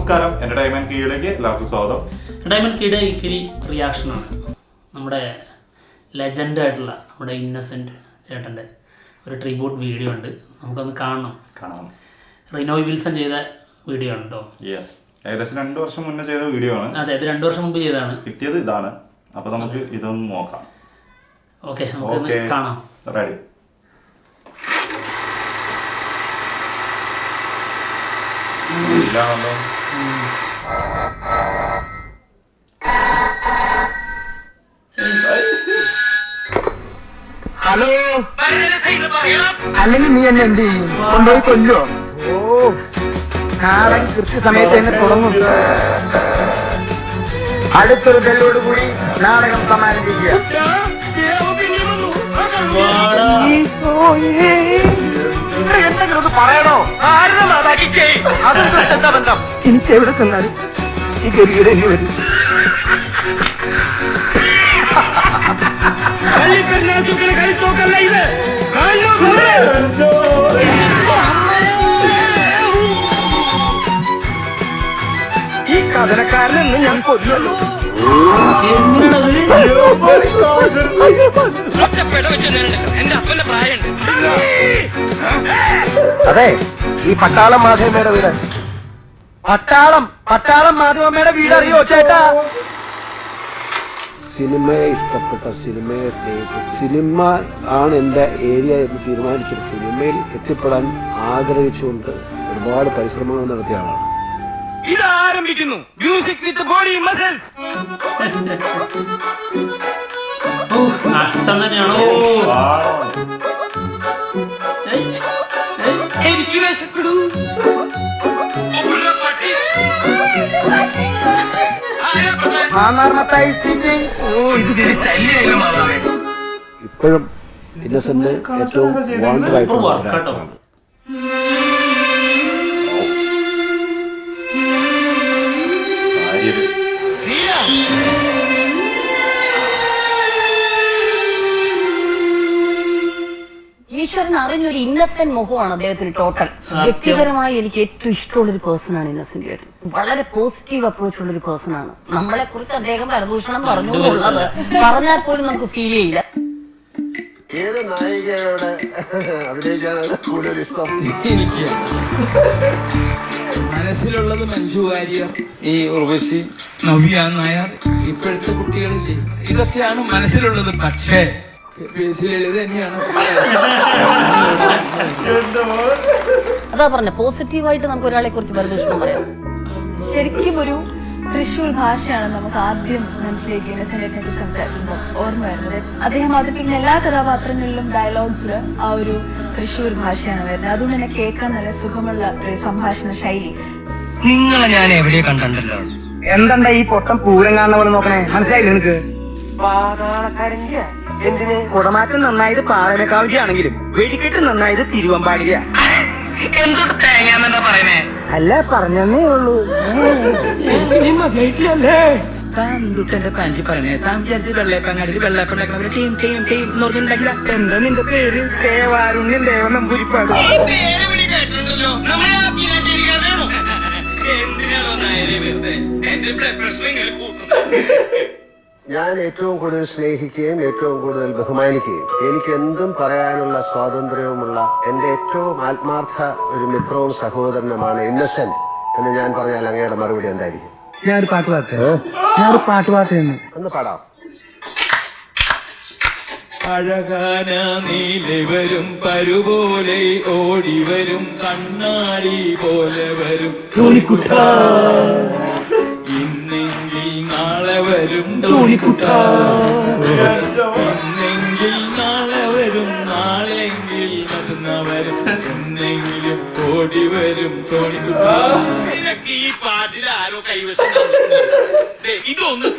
നമസ്കാരം, എന്റർടൈൻമെന്റ് കീഴിലേക്ക് എല്ലാവർക്കും സ്വാഗതം. എന്റർടൈൻമെന്റ് കീയുടെ ഇക്കിരി റിയാക്ഷനാണ്. നമ്മുടെ ലെജൻഡായിട്ടുള്ള നമ്മുടെ ഇന്നസെന്റ് ചേട്ടൻ്റെ ഒരു ട്രിബ്യൂട്ട് വീഡിയോ ഉണ്ട്, നമുക്കൊന്ന് കാണണം. റിനോയ് വിൽസൺ ചെയ്ത വീഡിയോ ആണ് കേട്ടോ. യെസ്, ഏകദേശം 2 വർഷം മുന്നേ ചെയ്ത വീഡിയോ ആണ്. അതെ, ഇത് 2 വർഷം മുമ്പ് ചെയ്തതാണ്. കിട്ടിയത് ഇതാണ്. അപ്പൊ നമുക്ക് ഇതൊന്ന് നോക്കാം. ഓക്കെ, നമുക്ക് കാണാം. റെഡി. ഇല്ലാണല്ലോ. ഹലോ, അല്ലെങ്കിൽ നീ എന്നെ എന്ത് ചെയ്യും? കൊണ്ടുപോയി കൊല്ലോ? ഓ, നാടൻ കൃത്യസമയത്ത് തന്നെ തുടങ്ങും. അടുത്തൊരു ബെല്ലോട് കൂടി നാടകം സമാരംഭിക്കുക. എന്തെങ്കിലും ഒന്ന് പറയണോ? അതെന്താ ബന്ധം? എനിക്ക് എവിടെ ചെന്നാലും ഈ ഗതികേട് എന്നെ വരും. ഈ കഥനക്കാരനെന്ന് ഞാൻ കൊല്ലുമല്ലോ. അതെ, ഈ പട്ടാളം മാധവമ്മയുടെ വീട്. പട്ടാളം മാധവമ്മയുടെ വീട് അറിയോ ചേട്ടാ? സിനിമയെ ഇഷ്ടപ്പെട്ട, സിനിമയെ സ്നേഹിച്ച, സിനിമ ആണ് എൻ്റെ ഏരിയ എന്ന് തീരുമാനിച്ചൊരു സിനിമയിൽ എത്തിപ്പെടാൻ ആഗ്രഹിച്ചുകൊണ്ട് ഒരുപാട് പരിശ്രമങ്ങൾ നടത്തിയ ആളാണ്. ഇത് ആരംഭിക്കുന്നു മ്യൂസിക് വിത്ത് ബോഡി മസിൽസ്. നഷ്ടം തന്നെയാണോ? എനിക്ക് വിശക്കടൂ. ഇപ്പോഴും ഇന്നസെന്റ് ഏറ്റവും വാണ്ടഡ് ആയിട്ടുള്ള ഒരാളാണ്. ഈശ്വരൻ അറിഞ്ഞൊരു ഇന്നസെന്റ് മുഖമാണ് അദ്ദേഹത്തിന് ടോട്ടൽ. വ്യക്തിപരമായി എനിക്ക് ഏറ്റവും ഇഷ്ടമുള്ളൊരു പേഴ്സണാണ് ഇന്നസെന്റ് ചേട്ടൻ. വളരെ പോസിറ്റീവ് അപ്രോച്ച് ഉള്ളൊരു പേഴ്സണാണ്. നമ്മളെ കുറിച്ച് അദ്ദേഹം പരദൂഷണം പറഞ്ഞു എന്നുള്ളത് പറഞ്ഞാൽ പോലും നമുക്ക് ഫീൽ ചെയ്യില്ല. ഏത് നായികയോടെ അഭിനയിക്കാനാണ് കൂടുതൽ ഇഷ്ടം? എനിക്ക് മനസ്സിലുള്ളത് മഞ്ജു വാര്യർ, ഈ ഉർവശി, നവ്യ നായർ, ഇപ്പോഴത്തെ കുട്ടികളില്ലേ, ഇതൊക്കെയാണ് മനസ്സിലുള്ളത്. പക്ഷേ ലളിത തന്നെയാണ്. അതാ പറഞ്ഞ പോസിറ്റീവായിട്ട് നമുക്ക് ഒരാളെ കുറിച്ച് പരദൂഷണം പറയാം. ശരിക്കും ഒരു തൃശ്ശൂർ ഭാഷയാണ് നമുക്ക് ആദ്യം മനസ്സിലേക്ക് ഇന്നസെന്റിനെ കുറിച്ച് സംസാരിക്കുമ്പോൾ ഓർമ്മ വരുന്നത്. അദ്ദേഹം അവതരിപ്പിക്കുന്ന എല്ലാ കഥാപാത്രങ്ങളിലും ഡയലോഗ്സില് ആ ഒരു തൃശ്ശൂർ ഭാഷയാണ് വരുന്നത്. അതുകൊണ്ട് തന്നെ കേൾക്കാൻ നല്ല സുഖമുള്ള ഒരു സംഭാഷണ ശൈലി. നിങ്ങളെ ഞാൻ എവിടെയോ കണ്ടല്ലോ. എന്താ ഈ പൊട്ടം പൂരം കാണുന്ന പോലെ നോക്കണേ? മനസ്സിലായില്ല നിനക്ക്? പാതാളക്കരഞ്ച എന്തിന്? കുടമാറ്റം നന്നായത് പാറമേക്കാവിലാണെങ്കിലും വെടിക്കെട്ട് നന്നായത് തിരുവമ്പാടിയ. എന്തൊക്കെ തേങ്ങാന്നെന്താ പറയുന്നേ? അല്ല, പറഞ്ഞേ ഉള്ളൂ. മതിയായിട്ടില്ലല്ലേ താൻ തൊട്ടെന്റെ പാഞ്ചി പറഞ്ഞേ? താൻ വിചാരിച്ച് വെള്ളയപ്പങ്ങാടിയിൽ വെള്ളയപ്പണ്ടാക്കുന്നവര് ടീം ടീം ടീം എന്ന് പറഞ്ഞിട്ടുണ്ടെങ്കില. എന്താ നിന്റെ പേര്? ദേവാരുണ്യം ദേവൻ നമ്പൂരിപ്പാട്. ഞാൻ ഏറ്റവും കൂടുതൽ സ്നേഹിക്കുകയും ഏറ്റവും കൂടുതൽ ബഹുമാനിക്കുകയും എനിക്ക് എന്തും പറയാനുള്ള സ്വാതന്ത്ര്യവുമുള്ള എൻ്റെ ഏറ്റവും ആത്മാർത്ഥ ഒരു മിത്രവും സഹോദരനുമാണ് ഇന്നസെന്റ് എന്ന് ഞാൻ പറഞ്ഞാൽ അങ്ങയുടെ മറുപടി എന്തായിരിക്കും? ഞാനൊരു പാട്ട് പാടുന്നു. ഒന്ന് പാടാം. അഴകാന നീലവരും പരുപോലെ ഓടിവരും കണ്ണാടി പോലെ വരും തോണിക്കുട്ട, ഇന്നെങ്കിൽ നാളെ വരും തോണിക്കുട്ട, ഇന്നെങ്കിൽ നാളെ വരും, നാളെങ്കിൽ മറ്റന്നാ വരും, എന്നെങ്കിലും ഓടി വരും തോണിക്കുട്ട. ഈ പാട്ടിൽ ആരോ കൈവശം ഇതൊന്നും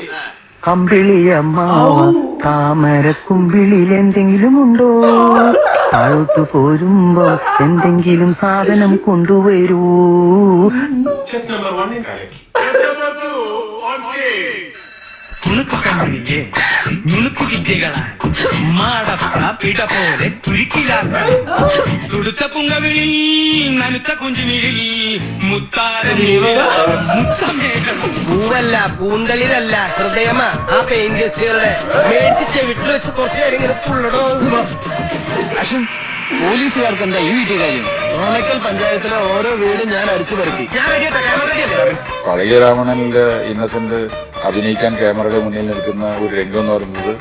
കമ്പിളിയമ്മാവ താമര കുമ്പിളിൽ എന്തെങ്കിലും ഉണ്ടോ? താഴോട്ട് പോരുമ്പോ എന്തെങ്കിലും സാധനം കൊണ്ടുവരൂ. നുണുക്കു വിദ്യകളാൽ മാടപ്പ പിട പോലെ കുരുക്കിലാക്കാൻ തുടുത്ത പുങ്കവിളി നനുത്ത കുഞ്ചുമിഴി പൂവല്ല പൂന്തളിരല്ല ഹൃദയമാ ആ പെയിന്റ് ഗസ്റ്റുകളുടെ മേടിച്ച് വീട്ടിൽ വെച്ച് കുറച്ച് നേരം ഇങ്ങനെ തുള്ളടോ. പോലീസുകാർക്ക് എന്താ ഈ വീട്ടിൽ കാര്യം? ഓണക്കൽ പഞ്ചായത്തിലെ ഓരോ വീടും ഞാൻ അടിച്ചു പരത്തി. പഴയ രാവണനിലെ ഇന്നസെന്റ് അഭിനയിക്കാൻ ക്യാമറയുടെ മുന്നിൽ നിൽക്കുന്ന ഒരു രംഗം എന്ന് പറയുന്നത്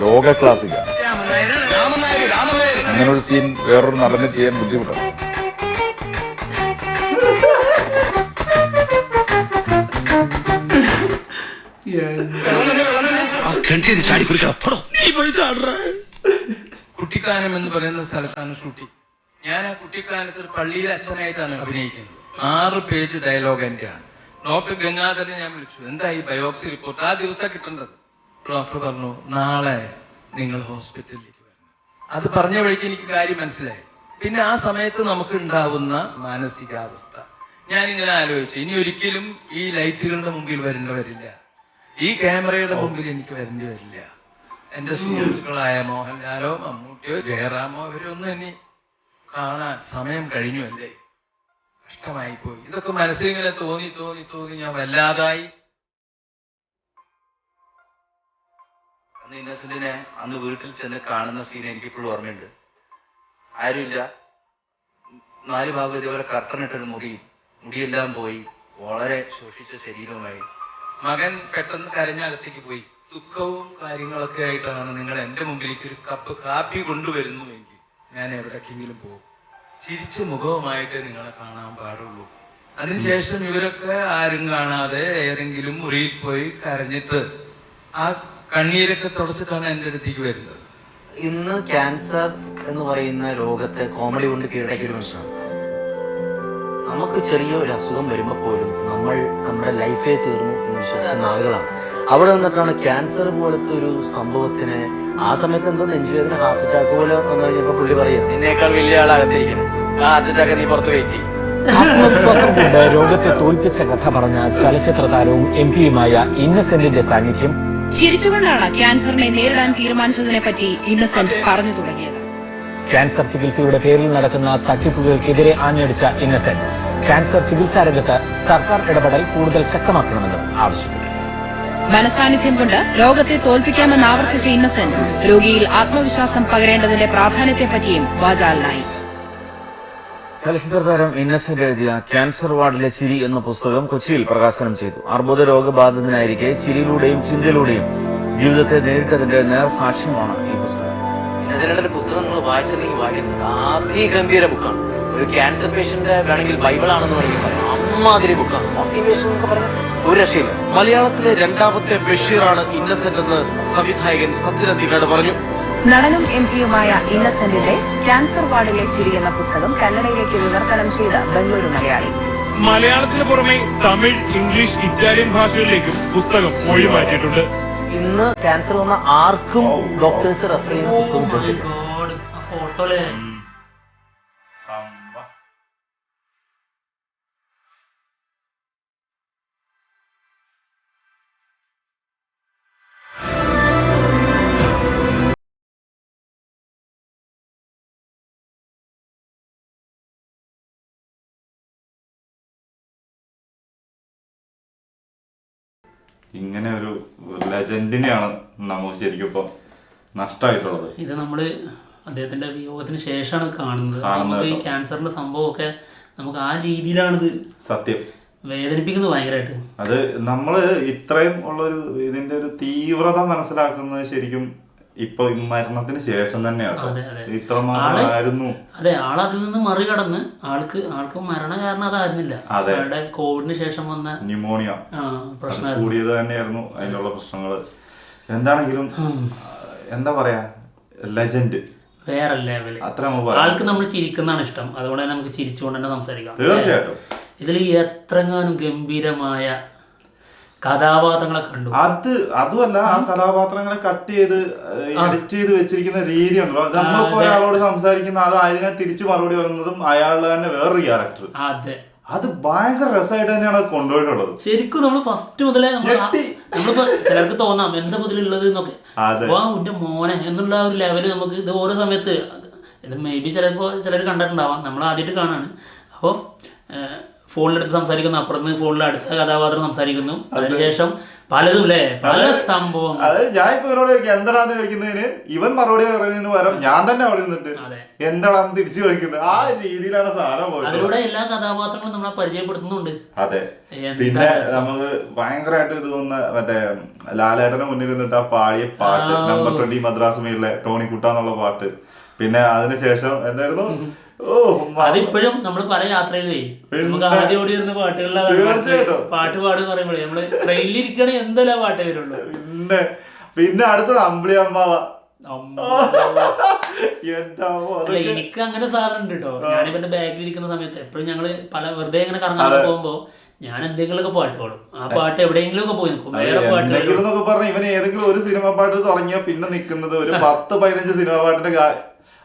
ലോക ക്ലാസിക്കാണ്. അങ്ങനെ ഒരു സീൻ വേറൊരു നടന്ന് ചെയ്യാൻ ബുദ്ധിമുട്ടാണ്. കുട്ടിക്കാനം എന്ന് പറയുന്ന സ്ഥലത്താണ് ഷൂട്ടിംഗ്. ഞാൻ ആ കുട്ടിക്കാനത്ത് ഒരു പള്ളിയിലെ അച്ഛനായിട്ടാണ് അഭിനയിക്കുന്നത്. 6 പേജ് ഡയലോഗ് എന്റെ ആണ്. ഡോക്ടർ ഗംഗാധരനെ ഞാൻ വിളിച്ചു, എന്താ ഈ ബയോപ്സി റിപ്പോർട്ട്? ആ ദിവസം കിട്ടേണ്ടത്. ഡോക്ടർ പറഞ്ഞു, നാളെ നിങ്ങൾ ഹോസ്പിറ്റലിലേക്ക് വരണം. അത് പറഞ്ഞ വഴിക്ക് എനിക്ക് കാര്യം മനസ്സിലായി. പിന്നെ ആ സമയത്ത് നമുക്ക് ഉണ്ടാവുന്ന മാനസികാവസ്ഥ ഞാനിങ്ങനെ ആലോചിച്ചു, ഇനി ഒരിക്കലും ഈ ലൈറ്റുകളുടെ മുമ്പിൽ വരേണ്ടി വരില്ല, ഈ ക്യാമറയുടെ മുമ്പിൽ എനിക്ക് വരേണ്ടി വരില്ല. എന്റെ സുഹൃത്തുക്കളായ മോഹൻലാലോ മമ്മൂട്ടിയോ ജയറാമോ അവരൊന്നും ഇനി കാണാൻ സമയം കഴിഞ്ഞു അല്ലേ, കഷ്ടമായി പോയി. ഇതൊക്കെ മനസ്സിലിങ്ങനെ തോന്നി തോന്നി തോന്നി ഞാൻ വല്ലാതായി. അന്ന് ഇന്നസെന്റിനെ അന്ന് വീട്ടിൽ ചെന്ന് കാണുന്ന സീൻ എനിക്കിപ്പോഴും ഓർമ്മയുണ്ട്. ആരുമില്ല, 4 ഭാഗം ഇതേപോലെ കർട്ടനിട്ടൊരു മുടിയെല്ലാം പോയി, വളരെ ശോഷിച്ച ശരീരവുമായി. മകൻ പെട്ടെന്ന് കരഞ്ഞകത്തേക്ക് പോയി. ദുഃഖവും കാര്യങ്ങളൊക്കെ ആയിട്ടാണ് നിങ്ങൾ എന്റെ മുമ്പിലേക്ക് ഒരു കപ്പ് കാപ്പി കൊണ്ടുവരുന്നുവെങ്കിൽ ഞാൻ എവിടേക്കെങ്കിലും പോകും. ചിരിച്ച മുഖവുമായിട്ട് നിങ്ങളെ കാണാൻ പാടുള്ളൂ. അതിനുശേഷം ഇവരൊക്കെ ആരും കാണാതെ ഏതെങ്കിലും മുറിയിൽ പോയി കരഞ്ഞിട്ട് ആ കണ്ണീരൊക്കെ തുടച്ചിട്ടാണ് എന്റെ അടുത്തേക്ക് വരുന്നത്. ഇന്ന് ക്യാൻസർ എന്ന് പറയുന്ന രോഗത്തെ കോമഡി കൊണ്ട് കീഴടക്കിയ ഒരു മനുഷ്യനാണ്. നമുക്ക് ചെറിയ ഒരു അസുഖം വരുമ്പോൾ പോലും നമ്മൾ നമ്മുടെ ലൈഫേ തീർന്നു എന്ന് വിശ്വസിക്കുന്ന ആളുകളാണ്. അവിടെ നിന്നിട്ടാണ് ക്യാൻസർ പോലത്തെ ഒരു സംഭവത്തിന് ആ സമയത്ത് എന്തോ നെഞ്ചുവേദന ഹാർട്ട് അറ്റാക്ക് പോലെ വന്നു കഴിഞ്ഞപ്പോ പുള്ളി പറയും, നിന്നേക്കാൾ വലിയ ആളാകത്തിരിക്കുന്നു, ഹാർട്ട് അറ്റാക്ക് നീ പുറത്ത് വെയിറ്റ്. ആത്മവിശ്വാസം കൊണ്ട് രോഗത്തെ തോൽപ്പിച്ച കഥ പറഞ്ഞ ചലച്ചിത്ര താരവും MP-യുമായ ഇന്നസെന്റിന്റെ സാന്നിധ്യം. ചിരിച്ചുകൊണ്ടാണ് ക്യാൻസറിനെ നേരിടാൻ തീരുമാനിച്ചതിനെ പറ്റി ഇന്നസെന്റ് പറഞ്ഞു തുടങ്ങിയത്. ക്യാൻസർ ചികിത്സയുടെ പേരിൽ നടക്കുന്ന തട്ടിപ്പുകൾക്കെതിരെ ആഞ്ഞടിച്ച ഇന്നസെന്റ് ക്യാൻസർ ചികിത്സാ രംഗത്ത് സർക്കാർ ഇടപെടൽ കൂടുതൽ ശക്തമാക്കണമെന്നും ആവശ്യപ്പെട്ടു. മനസാന്നിധ്യം കൊണ്ട് രോഗത്തെ തോൽപ്പിക്കാമെന്ന് ആവർത്തിച്ച ഇന്നസെന്റ് രോഗിയിൽ ആത്മവിശ്വാസം പകരേണ്ടതിന്റെ പ്രാധാന്യത്തെപ്പറ്റിയും വാചാലനായി. ചലച്ചിത്ര താരം ഇന്നസെന്റ് എഴുതിയ ക്യാൻസർ വാർഡിലെ ചിരി എന്ന പുസ്തകം കൊച്ചിയിൽ പ്രകാശനം ചെയ്തു. അർബുദ രോഗബാധിതനായിരിക്കെ ചിരിയിലൂടെയും ചിന്തയിലൂടെയും ജീവിതത്തെ നേരിട്ടതിന്റെ നേർസാക്ഷ്യമാണ് ഈ പുസ്തകം. ഇന്നസെന്റിന്റെ പുസ്തകം നിങ്ങൾ വായിച്ചില്ലെങ്കിൽ വായിക്കുന്നത് അതിഗംഭീര ബുക്കാണ്. ഒരു ക്യാൻസർ പേഷ്യന്റ് വേണമെങ്കിൽ ബൈബിളാണെന്ന് വേണമെങ്കിൽ പറയാം. അമ്മാതിരി ബുക്കാണ്. മോട്ടിവേഷൻ എന്നൊക്കെ പറഞ്ഞാൽ ഒരു രക്ഷയില്ല. മലയാളത്തിലെ 2ാമത്തെ ബഷീറാണ് ഇന്നസെന്റ് എന്ന് സംവിധായകൻ സത്യനന്ദിക്കാട് പറഞ്ഞു. നടനും MP-യുമായ ഇന്നസെന്റിന്റെ ക്യാൻസർ വാർഡിലെ ചിരി എന്ന പുസ്തകം കന്നഡയിലേക്ക് വിവർത്തനം ചെയ്ത ബംഗളൂരു മലയാളി. മലയാളത്തിന് പുറമെ തമിഴ്, ഇംഗ്ലീഷ്, ഇറ്റാലിയൻ ഭാഷകളിലേക്കും പുസ്തകം മൊഴി മാറ്റിയിട്ടുണ്ട്. ഇന്ന് ക്യാൻസർ വന്ന ആർക്കും ഡോക്ടേഴ്സ് റെഫർ ചെയ്യുന്ന പുസ്തകം. ഇങ്ങനെ ഒരു ലെജൻഡിനെയാണ് നമുക്ക് ശരിക്കും ഇപ്പൊ നഷ്ടമായിട്ടുള്ളത്. ഇത് നമ്മള് അദ്ദേഹത്തിന്റെ വിയോഗത്തിന് ശേഷമാണ് കാണുന്നത്. നമുക്ക് ഈ ക്യാൻസറിന്റെ സംഭവമൊക്കെ നമുക്ക് ആ രീതിയിലാണിത് സത്യം വേദനിപ്പിക്കുന്നത് ഭയങ്കരമായിട്ട്. അത് നമ്മള് ഇത്രയും ഉള്ളൊരു ഇതിന്റെ ഒരു തീവ്രത മനസ്സിലാക്കുന്നത് ശരിക്കും ഇപ്പൊ മരണത്തിന് ശേഷം തന്നെയാണ്. ഇത്രമായിരുന്നു. അതെ, ആളതിൽ നിന്ന് മറികടന്ന് ആൾക്ക് മരണ കാരണം അതായിരുന്നില്ല. അവരുടെ കോവിഡിന് ശേഷം വന്ന ന്യൂമോണിയ പ്രശ്നം കൂടിയത് തന്നെയായിരുന്നു അതിനുള്ള പ്രശ്നങ്ങള്. എന്താണെങ്കിലും എന്താ പറയാ, ലെജൻഡ് വേറെ ലെവല്. ആൾക്ക് നമ്മൾ ചിരിക്കുന്നതാണ് ഇഷ്ടം, അതുകൊണ്ട് തന്നെ നമുക്ക് ചിരിച്ചുകൊണ്ട് തന്നെ സംസാരിക്കാം. തീർച്ചയായിട്ടും ഇതിൽ എത്രങ്ങാനും ഗംഭീരമായ കഥാപാത്രങ്ങളെ കണ്ടു. അതുമല്ല, ആ കഥാപാത്രങ്ങളെ കട്ട് ചെയ്ത് എഡിറ്റ് ചെയ്ത് വെച്ചിരിക്കുന്ന രീതി ഉണ്ടല്ലോ. നമ്മളിപ്പോ ഒരാളോട് സംസാരിക്കുന്ന അത് അതിനെ തിരിച്ചു മറുപടി പറയുന്നതും അയാളുടെ തന്നെ വേറൊരു ക്യാരക്ടർ. അതെ, അത് ഭയങ്കര രസമായിട്ട് തന്നെയാണ് അത് കൊണ്ടുപോയിട്ടുള്ളത്. ശരിക്കും നമ്മൾ ഫസ്റ്റ് മുതലേ നമ്മളിപ്പോ ചിലർക്ക് തോന്നാം എന്താ മുതലുള്ളത് എന്നൊക്കെ, അപ്പൊ എന്റെ മോനെ എന്നുള്ള ഒരു ലെവല് നമുക്ക് ഇത് ഓരോ സമയത്ത് ഇത് മേ ബി ചിലർ കണ്ടിട്ടുണ്ടാവാം, നമ്മൾ ആദ്യമായിട്ട് കാണാണ്. അപ്പോൾ ഫോണിലെടുത്ത് സംസാരിക്കുന്നു, അപ്പുറത്ത് ഫോണിൽ അടുത്ത കഥാപാത്രം സംസാരിക്കുന്നു, അതിനുശേഷം പലതും അല്ലേ പല സംഭവം. അത് ഞാൻ ഇപ്പൊ ഇവരോട് ചോദിക്കും എന്താണെന്ന് ചോദിക്കുന്നതിന് ഇവൻ മറുപടി പറയുന്നതിന് പകരം ഞാൻ തന്നെ അവിടെ നിന്നിട്ട് എന്താണെന്ന് തിരിച്ചു ചോദിക്കുന്നത്. ആ രീതിയിലാണ് സാധനം പോയത്. അതിലൂടെ എല്ലാ കഥാപാത്രങ്ങളും നമ്മളെ പരിചയപ്പെടുത്തുന്നുണ്ട്. അതെ. പിന്നെ നമുക്ക് ഭയങ്കരമായിട്ട് ഇത് തോന്നുന്ന മറ്റേ ലാലേട്ടന്റെ മുന്നിൽ നിന്നിട്ട് ആ പാടിയ പാട്ട് നമ്പർ 20 മദ്രാസ് മെയിലെ ടോണിക്കുട്ട എന്നുള്ള പാട്ട്. പിന്നെ അതിനുശേഷം എന്തായിരുന്നു, അതിപ്പോഴും നമ്മൾ പല യാത്രയിലേ നമുക്ക് ആദ്യം ഓടി വരുന്ന പാട്ടുകളിലാണ് പാട്ട് പാടുക പറയുമ്പോഴേ നമ്മള് ട്രെയിനിലിരിക്കണേ എന്തെല്ലാം പാട്ടേ വരുള്ളൂ. പിന്നെ അടുത്തത് അമ്പിളി അമ്മാവ. അല്ല എനിക്ക് അങ്ങനെ സാധനം ഉണ്ട് കേട്ടോ. ഞാനിപ്പോ എന്റെ ബാഗിലിരിക്കുന്ന സമയത്ത് എപ്പോഴും ഞങ്ങള് വെറുതെ ഇങ്ങനെ കറങ്ങാൻ പോകുമ്പോ ഞാൻ എന്തെങ്കിലുമൊക്കെ പാട്ട് പാടും. ആ പാട്ട് എവിടെയെങ്കിലും ഒക്കെ പോയി നിൽക്കും. വേറെ പാട്ട് പറഞ്ഞ ഇവന് ഏതെങ്കിലും ഒരു സിനിമ പാട്ട് തുടങ്ങിയാൽ പിന്നെ നിൽക്കുന്നത് ഒരു 10-15 സിനിമ പാട്ടിന്റെ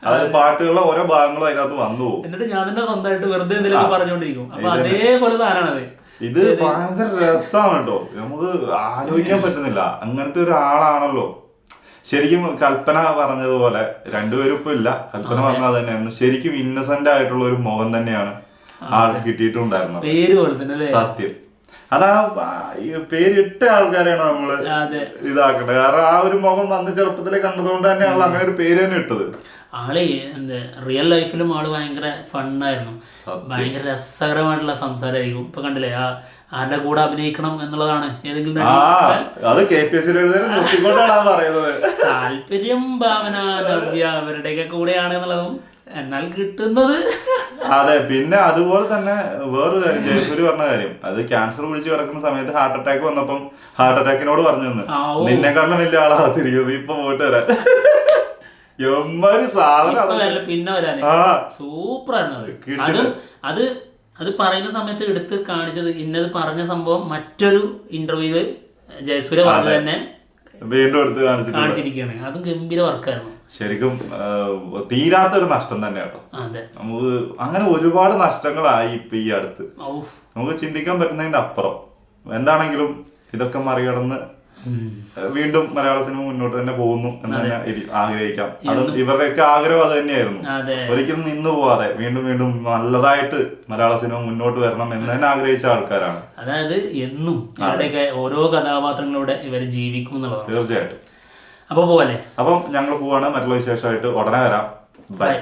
അതായത് പാട്ടുകളുടെ ഓരോ ഭാഗങ്ങളും അതിനകത്ത് വന്നു പോകും. എന്നിട്ട് ഞാൻ തന്നെ സ്വന്തമായിട്ട് വെറുതെ എന്തെങ്കിലും പറഞ്ഞുകൊണ്ടിരിക്കും. അപ്പൊ അതേപോലെ സാധനമാണത്. ഇത് ഭയങ്കര രസമാണ് കേട്ടോ. നമുക്ക് ആലോചിക്കാൻ പറ്റുന്നില്ല, അങ്ങനത്തെ ഒരാളാണല്ലോ ശരിക്കും. കൽപ്പന പറഞ്ഞതുപോലെ രണ്ടുപേരും ഇപ്പൊ ഇല്ല, കൽപ്പന പറഞ്ഞത് തന്നെയാണ് ശരിക്കും ഇന്നസെന്റ് ആയിട്ടുള്ള ഒരു മുഖം തന്നെയാണ് ആൾക്ക് കിട്ടിയിട്ടുണ്ടായിരുന്നത്. പേര് പോലെ തന്നെ സത്യം. അതാ പേരിട്ട ആൾക്കാരെയാണ് നമ്മള് ഇതാക്കട്ടെ. കാരണം ആ ഒരു മുഖം വന്ന് ചെറുപ്പത്തിലെ കണ്ടതുകൊണ്ട് തന്നെയാണല്ലോ അങ്ങനെ ഒരു പേര് തന്നെ ഇട്ടത്. ആള് എന്താ റിയൽ ലൈഫിലും ആള് ഭയങ്കര ഫണ്ണായിരുന്നു, ഭയങ്കര രസകരമായിട്ടുള്ള സംസാരമായിരിക്കും. ഇപ്പൊ കണ്ടില്ലേ ആരുടെ കൂടെ അഭിനയിക്കണം എന്നുള്ളതാണ് ഏതെങ്കിലും താല്പര്യം, ഭാവന, നവ്യ അവരുടെയൊക്കെ കൂടെയാണ് എന്നുള്ളതും എന്നാൽ കിട്ടുന്നത്. അതെ. പിന്നെ അതുപോലെ തന്നെ വേറൊരു കാര്യം ജയസൂര്യ പറഞ്ഞ കാര്യം, അത് ക്യാൻസർ പിടിച്ച് കിടക്കുന്ന സമയത്ത് ഹാർട്ട് അറ്റാക്ക് വന്നപ്പം ഹാർട്ട് അറ്റാക്കിനോട് പറഞ്ഞു നിന്നെക്കാളും വലിയ ആളാകത്തിരിക്കും ഇപ്പൊ പോയിട്ട് വരാൻ. പിന്നെ വരാന് സൂപ്പറായിരുന്നു. അത് പറയുന്ന സമയത്ത് എടുത്ത് കാണിച്ചത് ഇന്നത് പറഞ്ഞ സംഭവം മറ്റൊരു ഇന്റർവ്യൂല് ജയസൂര്യ പറഞ്ഞത് തന്നെ വീണ്ടും എടുത്ത് കാണിച്ചിരിക്കുകയാണ്. അതും ഗംഭീര വർക്കായിരുന്നു. ശരിക്കും തീരാത്തൊരു നഷ്ടം തന്നെ കേട്ടോ. നമുക്ക് അങ്ങനെ ഒരുപാട് നഷ്ടങ്ങളായി ഇപ്പൊ ഈ അടുത്ത്, നമുക്ക് ചിന്തിക്കാൻ പറ്റുന്നതിന്റെ അപ്പുറം. എന്താണെങ്കിലും ഇതൊക്കെ മറികടന്ന് വീണ്ടും മലയാള സിനിമ മുന്നോട്ട് തന്നെ പോകുന്നു എന്ന് തന്നെ ആഗ്രഹിക്കാം. അത് ഇവരുടെയൊക്കെ ആഗ്രഹം അത് തന്നെയായിരുന്നു. ഒരിക്കലും നിന്നു പോവാതെ വീണ്ടും വീണ്ടും നല്ലതായിട്ട് മലയാള സിനിമ മുന്നോട്ട് വരണം എന്ന് തന്നെ ആഗ്രഹിച്ച ആൾക്കാരാണ്. അതായത് എന്നും ഇവരുടെയൊക്കെ ഓരോ കഥാപാത്രങ്ങളിലൂടെ ഇവര് ജീവിക്കും എന്നുള്ളതാണ്. തീർച്ചയായിട്ടും. അപ്പൊ പോവല്ലേ? അപ്പം ഞങ്ങൾ പോവാണ്. മറ്റുള്ള വിശേഷമായിട്ട് ഉടനെ വരാം. ബൈ.